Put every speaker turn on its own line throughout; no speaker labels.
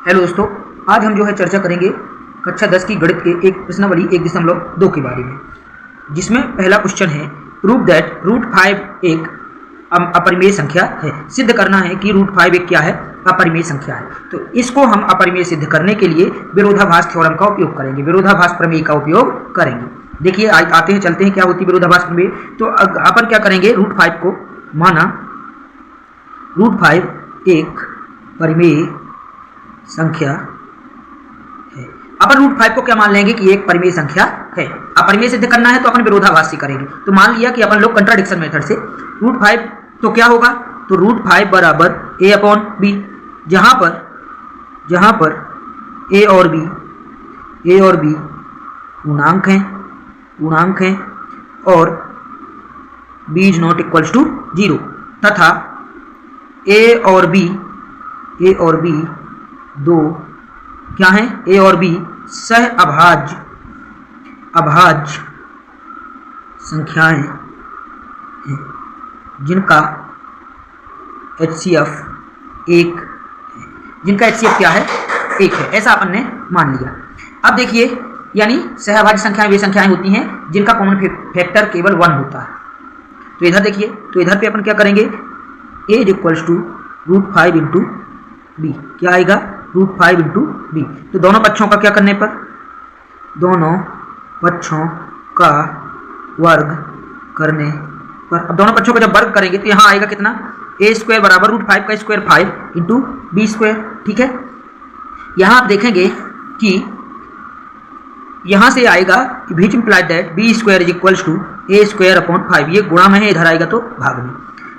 Hello दोस्तों, आज हम जो है चर्चा करेंगे कक्षा 10 की गणित के एक प्रश्नावली 1.2 के बारे में, जिसमें पहला क्वेश्चन है प्रूव दैट √5 एक अपरिमेय संख्या है। सिद्ध करना है कि √5 एक क्या है, अपरिमेय संख्या है। तो इसको हम अपरिमेय सिद्ध करने के लिए विरोधाभास थ्योरम का उपयोग करेंगे, विरोधाभास प्रमेय का उपयोग करेंगे। देखिए आते हैं, चलते हैं क्या होती है विरोधाभास प्रमेय। तो अपन क्या करेंगे, √5 को माना √5 एक परिमेय संख्या है। अपन √5 को क्या मान लेंगे कि एक परिमेय संख्या है। अपरिमेय सिद्ध करना है तो अपन विरोधाभास से करेंगे। तो मान लिया कि अपन लोग कंट्राडिक्शन मेथड से √5 तो क्या होगा, तो √5 बराबर a/b, जहां पर a और b पूर्णांक हैं और b is not equals to 0, तथा a और b दो क्या हैं, a और b सह अभाज्य संख्याएं हैं जिनका HCF एक है, जिनका HCF क्या है, एक है। ऐसा अपन ने मान लिया। अब देखिए, यानी सहअभाज्य संख्याएं वे संख्याएं होती हैं जिनका कॉमन फैक्टर केवल 1 होता है। तो इधर देखिए, तो इधर पे अपन क्या करेंगे, a is equals to √5 into b, क्या आएगा, √5 इंटू b। तो दोनों पक्षों का क्या करने पर, दोनों पक्षों का वर्ग करने पर, अब दोनों पक्षों का जब वर्ग करेंगे तो यहाँ आएगा कितना, a² बराबर √5 का स्क्वायर 5 इंटू b²। ठीक है, यहाँ आप देखेंगे कि यहाँ से आएगा which implied that b² is equals to a²/5। ये गुणा में है, इधर आएगा तो भाग में।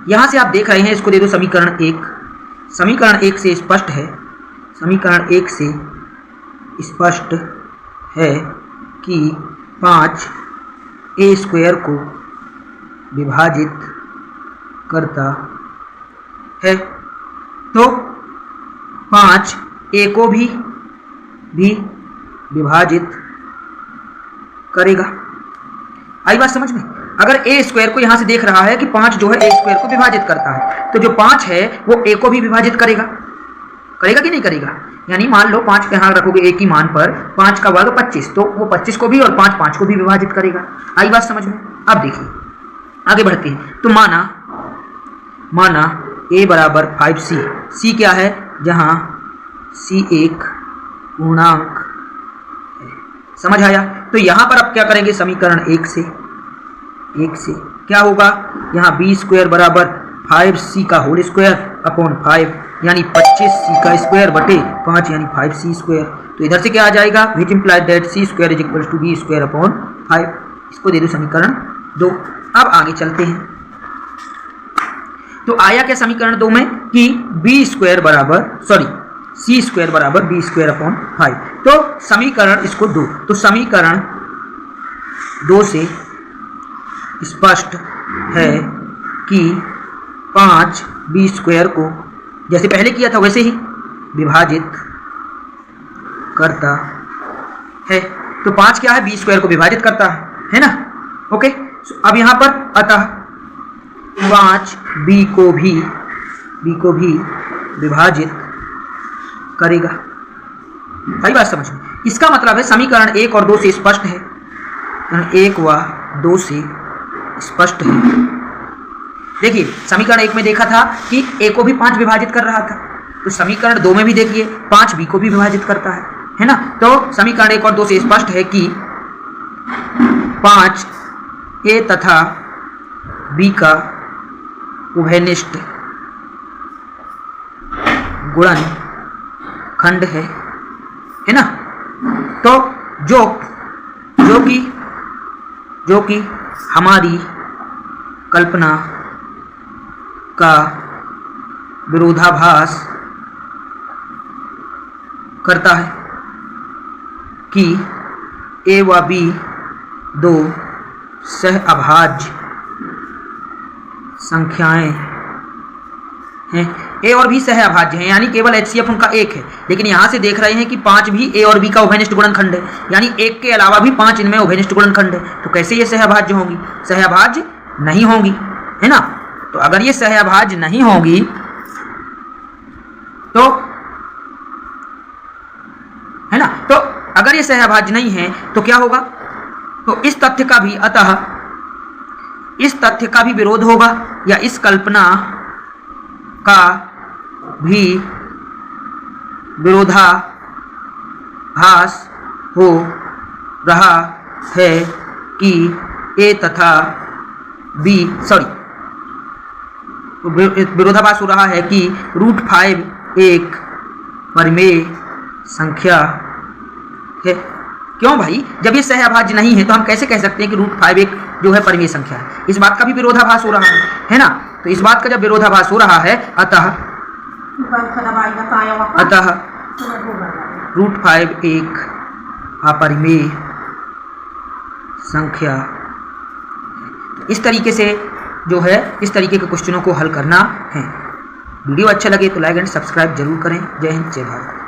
यहाँ से आप देख रहे हैं, इसको दे दो समीकरण 1। समीकरण 1 से स्पष्ट है, समीकरण 1 से स्पष्ट है कि 5a² को विभाजित करता है। तो 5a को भी विभाजित करेगा। आई बात समझ में। अगर a² को यहां से देख रहा है कि 5 जो है a² को विभाजित करता है, तो जो 5 है वो a को भी विभाजित करेगा कि नहीं करेगा। यानी मान लो 5 पे यहां रखोगे a की मान पर, 5 का वर्ग 25, तो वो 25 को भी और 5 को भी विभाजित करेगा। आई बात समझ में। अब देखिए आगे बढ़ते हैं। तो माना a बराबर 5c, c क्या है, जहां c एक पूर्णांक है। समझ आया। तो यहां पर अब क्या करेंगे, समीकरण 1 से क्या होगा, यहाँ b² बराबर 5c का होल स्क्वायर अपॉन 5, यानी 25c का स्क्वायर बटे 5, यानी 5c²। तो इधर से क्या आ जाएगा, which implied that c² is equals to b² upon 5। इसको दे दो समीकरण 2। अब आगे चलते हैं। तो आया क्या समीकरण 2 में कि c² बराबर b² अपॉन 5। तो समीकरण इसको 2, तो समीकरण 2 से स्पष्ट है कि 5b² को जैसे पहले किया था वैसे ही विभाजित करता है। तो 5 क्या है, b² को विभाजित करता है ना। ओके, अब यहां पर अतः 5b को भी विभाजित करेगा। भाई बात समझ में। इसका मतलब है समीकरण 1 और 2 से स्पष्ट है, 1 व 2 से स्पष्ट है। देखिए समीकरण 1 में देखा था कि a को भी 5 विभाजित कर रहा था, तो समीकरण 2 में भी देखिए 5 b को भी विभाजित करता है ना। तो समीकरण 1 और 2 से स्पष्ट है कि 5 a तथा b का उभयनिष्ठ गुणनखंड है ना। तो जो कि हमारी कल्पना का विरोधाभास करता है कि a व b दो सहअभाज्य संख्याएं हैं। a और b सहअभाज्य हैं, यानी केवल HCF उनका एक है। लेकिन यहाँ से देख रहे हैं कि 5 भी a और b का उभयनिष्ठ गुणनखंड है, यानी 1 के अलावा भी 5 इनमें उभयनिष्ठ गुणनखंड है। तो कैसे ये सहअभाज्य होंगी, सहअभाज्य नहीं होंगी, है ना। तो अगर ये सहअभाज्य नहीं होगी तो अगर ये सहअभाज्य नहीं है तो क्या होगा? तो इस तथ्य का भी, अतः इस तथ्य का भी विरोध होगा, या इस कल्पना का भी विरोधाभास हो रहा है कि ए तथा बी, विरोधाभास हो रहा है कि √5 एक परिमेय संख्या है। क्यों भाई? जब ये सहअभाज्य नहीं है तो हम कैसे कह सकते हैं कि √5 एक जो है परिमेय संख्या है? इस बात का भी विरोधाभास हो रहा है ना? तो इस बात का जब विरोधाभास हो रहा है, अतः √5 एक अपरिमेय संख्या। इस तरीके से जो है इस तरीके के क्वेश्चनों को हल करना है। वीडियो अच्छा लगे तो लाइक एंड सब्सक्राइब जरूर करें। जय हिंद, जय भारत।